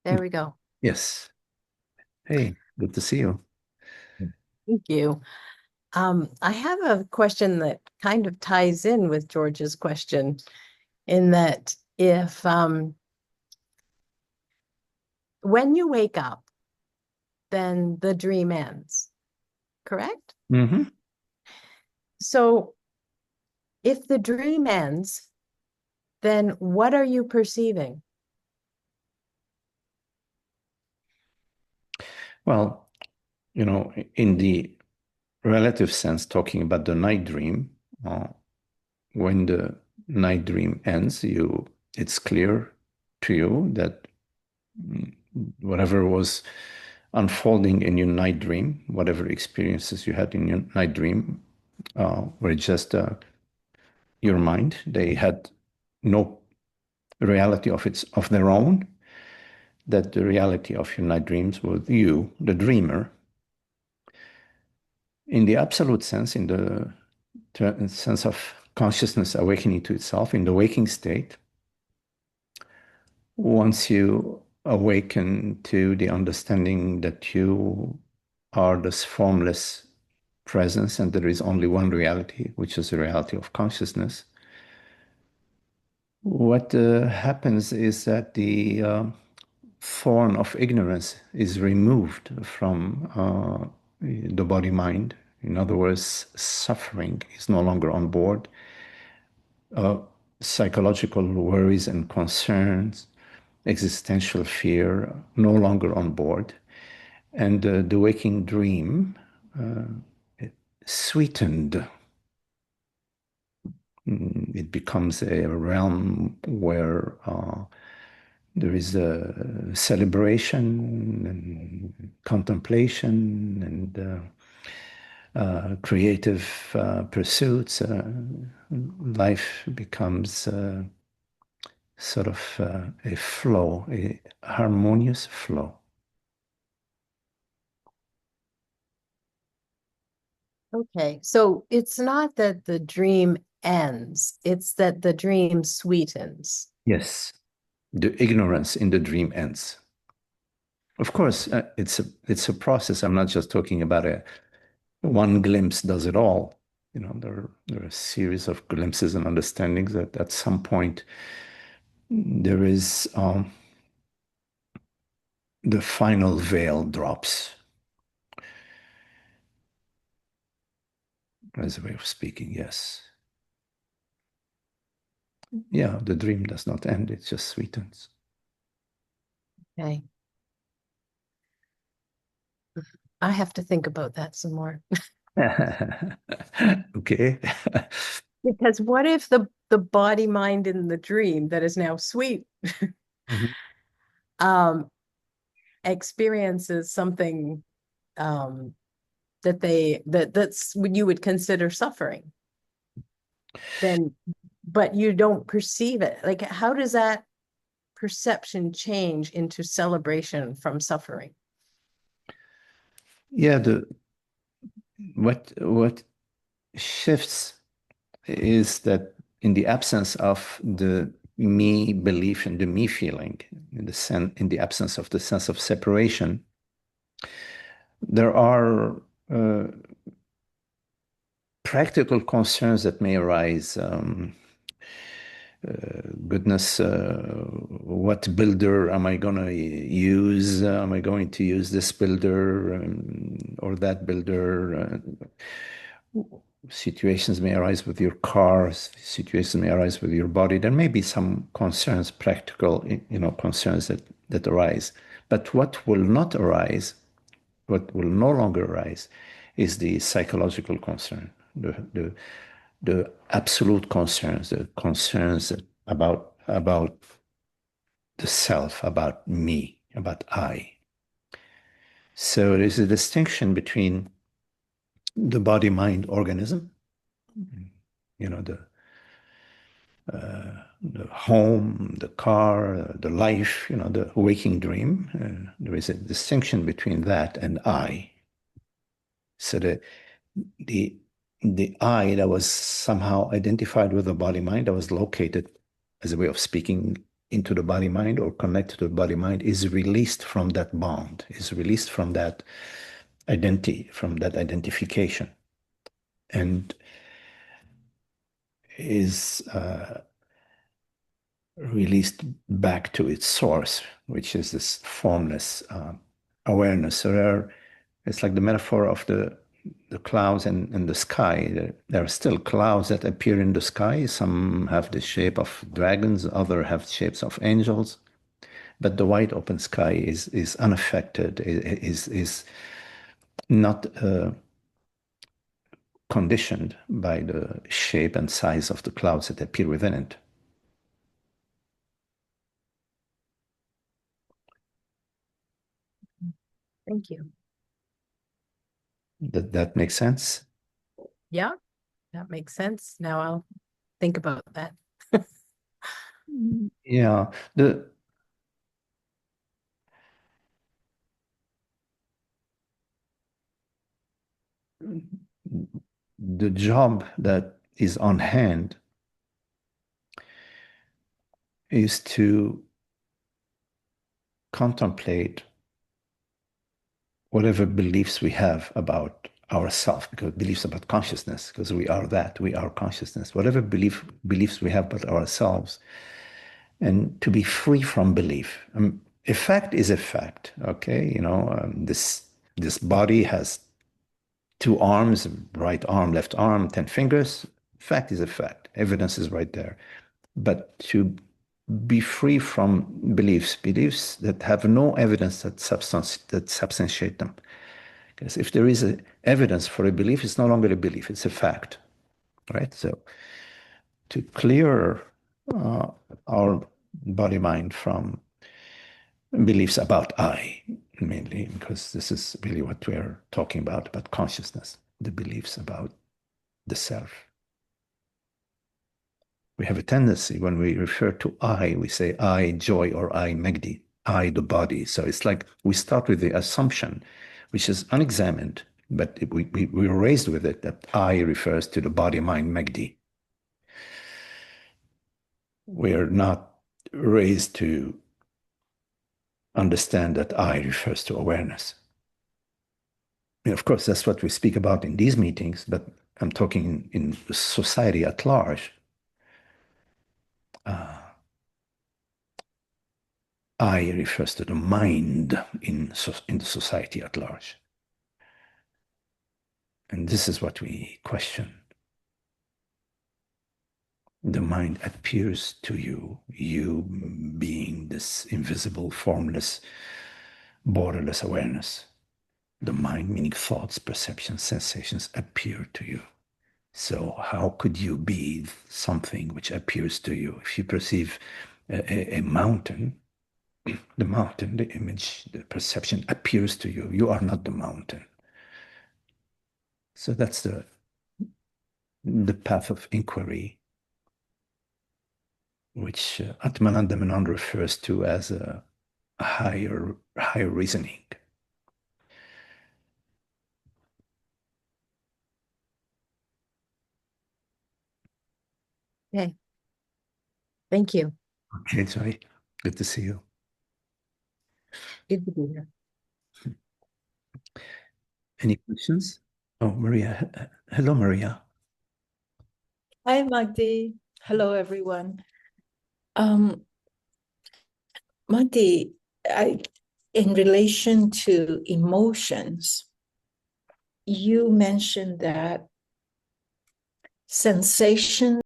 There we go. Yes. Hey, good to see you. Thank you. I have a question that kind of ties in with George's question, in that if when you wake up, then the dream ends, correct? Mm-hmm. So if the dream ends, then what are you perceiving? Well, in the relative sense, talking about the night dream, when the night dream ends, it's clear to you that mm, whatever was unfolding in your night dream, whatever experiences you had in your night dream, were just your mind. They had no reality of their own. That the reality of your night dreams was you, the dreamer, in the absolute sense, in the sense of consciousness awakening to itself, in the waking state. Once you awaken to the understanding that you are this formless presence and there is only one reality, which is the reality of consciousness, what happens is that the thorn of ignorance is removed from the body mind. In other words, suffering is no longer on board. Psychological worries and concerns, existential fear, no longer on board. And the waking dream sweetened. It becomes a realm where there is a celebration and contemplation and creative pursuits. Life becomes sort of a flow, a harmonious flow. Okay, so it's not that the dream ends, it's that the dream sweetens. Yes, the ignorance in the dream ends. Of course, it's a process. I'm not just talking about a one glimpse does it all. There are a series of glimpses and understandings that at some point there is the final veil drops, as a way of speaking. Yes. Yeah, the dream does not end, it just sweetens. Okay. I have to think about that some more. Okay. Because what if the body mind in the dream that is now sweet Mhm. um experiences something um that's what you would consider suffering, then but you don't perceive it. Like, how does that perception change into celebration from suffering? Yeah, the what shifts is that in the absence of the me belief and the me feeling, in the absence of the sense of separation, there are uh, practical concerns that may arise. Goodness, what builder am I going to use? Am I going to use this builder or that builder? Situations may arise with your car, situations may arise with your body. There may be some concerns, practical, concerns that arise. But what will not arise, what will no longer arise, is the psychological concern, the absolute concerns, the concerns about the self, about me, about I. So there's a distinction between the body-mind organism, you know, the home, the car, the life, the waking dream. There is a distinction between that and I. So the the I that was somehow identified with the body mind, that was located, as a way of speaking, into the body mind or connected to the body mind is released from that bond, is released from that identity, from that identification, and is released back to its source, which is this formless awareness. So it's like the metaphor of the clouds and the sky. There are still clouds that appear in the sky. Some have the shape of dragons, others have shapes of angels. But the wide open sky is unaffected, is not conditioned by the shape and size of the clouds that appear within it. Thank you. That makes sense? Yeah, that makes sense. Now I'll think about that. Yeah. The job that is on hand is to contemplate whatever beliefs we have about ourselves, because beliefs about consciousness, because we are that, we are consciousness, whatever beliefs we have about ourselves, and to be free from belief. A fact is a fact, okay? This body has two arms, right arm, left arm, 10 fingers. Fact is a fact. Evidence is right there. But to be free from beliefs that have no evidence that substantiate them. Because if there is evidence for a belief, it's no longer a belief, it's a fact, right? So to clear our body mind from beliefs about I, mainly, because this is really what we're talking about consciousness, the beliefs about the self. We have a tendency when we refer to I, we say I, joy, or I, Megdi, I, the body. So it's like we start with the assumption, which is unexamined, but we're raised with it, that I refers to the body, mind, Megdi. We're not raised to understand that I refers to awareness. And of course, that's what we speak about in these meetings, but I'm talking in society at large. I refers to the mind in the society at large. And this is what we question. The mind appears to you, you being this invisible, formless, borderless awareness. The mind, meaning thoughts, perceptions, sensations, appear to you. So how could you be something which appears to you? If you perceive a mountain, the mountain, the image, the perception appears to you. You are not the mountain. So that's the path of inquiry, which Atmananda Menon refers to as a higher reasoning. Okay. Thank you. Okay, Joy. Good to see you. Good to be here. Any questions? Oh, Maria. Hello, Maria. Hi, Magdi. Hello, everyone. Magdi, in relation to emotions, you mentioned that sensation